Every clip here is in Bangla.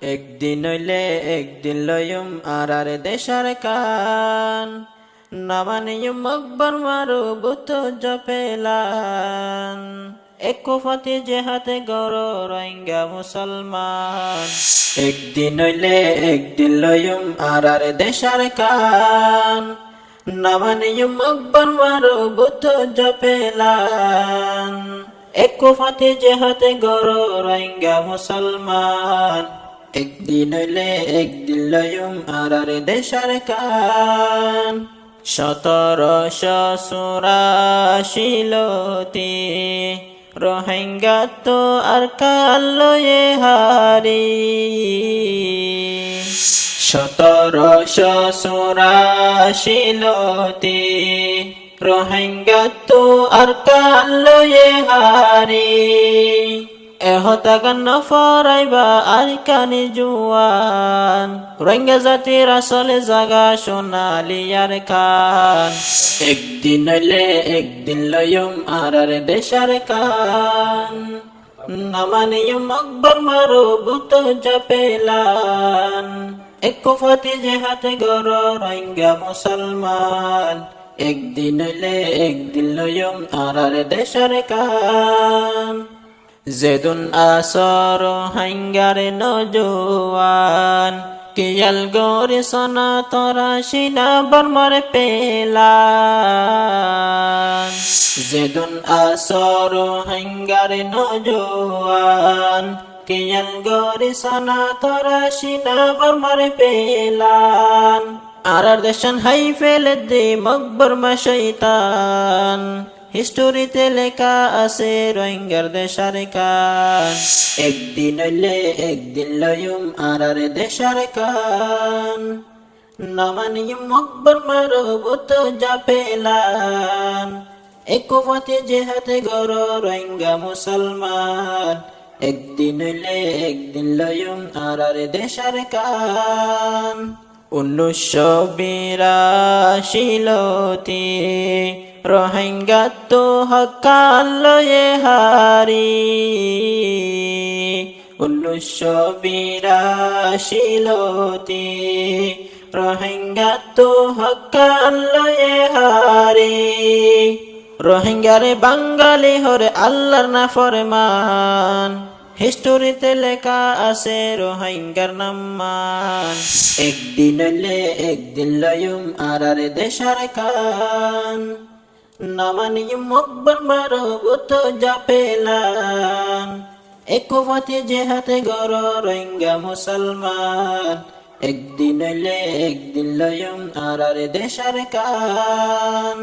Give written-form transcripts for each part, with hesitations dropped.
একদিন হইলে একদিন লয়ুম আর দেশার কান নামানিয়ুম আকবর মারু বুত জপেলান একুফতি যে হাতে গড় রোহিঙ্গা মুসলমান একদিন হইলে একদিন লয়ুম আর দেশার কান নামানিয়ুম আকবর মারু বুত জপেলান একুফতি যে হাতে গড় রোহিঙ্গা মুসলমান একদিন হইলে একদিন লয়ুম আর দেশার কান 1784 রোহিঙ্গা তো আর কাল লয়ে হারি 1784 রোহিঙ্গা তো আর কাল লয়ে হারি এহতাগান ফরাইবা আর কানি জুয়ান রোহিঙ্গা জাতির আসলে জাগা সোনালিয়ার খান একদিন হইলে একদিন লয়ুম আর দেশার কান নামানিয়ুম আকবর মারু বুত জপেলান একুফতি যে হাতে গড় রোহিঙ্গা মুসলমান একদিন হইলে একদিন লয়ুম আর দেশার কান যেদুন আসর হাঙ্গারে নজওয়ান কিয়াল গরি সনা তোরা সিনা বর্মর পেলান যেদুন আসর হাঙ্গারে নজওয়ান কিয়াল গরি সনা তোরা সিনা বর্মর পেলান আর দেশন হাই ফেলে দে মকবর মা শয়তান হিস্টোরিতে লেখা আছে রোহিঙ্গার দেশার কান একদিন হইলে একদিন লয়ুম আর দেশার কান নামানিয়ুম আকবর মারু বুত জপেলান একুফতি যে হাতে গড় রোহিঙ্গা মুসলমান একদিন হইলে একদিন লয়ুম আর দেশার কান 1982 রোহিঙ্গা তো হকাল লয়ে হারি 1982 রোহিঙ্গা তো হকাল লয়ে হারি রোহিঙ্গারে বাঙালি হরে আল্লাহর না ফরমান হিস্টোরিতে লেখা আছে রোহিঙ্গার নামমান একদিন হইলে একদিন লয়ুম আর দেশার কান নামানিয়ুম আকবর মারু বুত জপেলান একুফতি যে হাতে গড় রোহিঙ্গা মুসলমান একদিন হইলে একদিন লয়ুম আর দেশার কান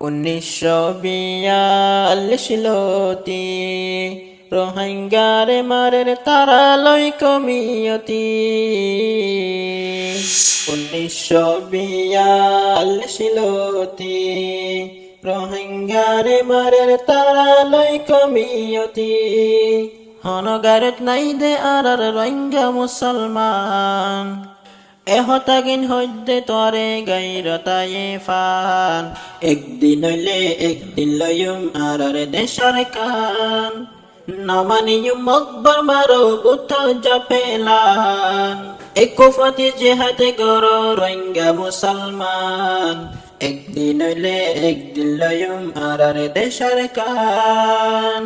1942 রোহিঙ্গারে মারের তারা লই কমিয়তি 1942 রোহিঙ্গারে মারের তারা লই কমিয়তি হনগারত নাই দে আর রোহিঙ্গা মুসলমান এহতাগিন হইতে তরে গাইরতায়ে ফান একদিন হইলে একদিন লয়ুম আর দেশার কান নামানিয়ুম আকবর মারু বুত জপেলান একুফতি যে হাতে গড় রোহিঙ্গা মুসলমান একদিন হইলে একদিন লয়ুম আর দেশার কান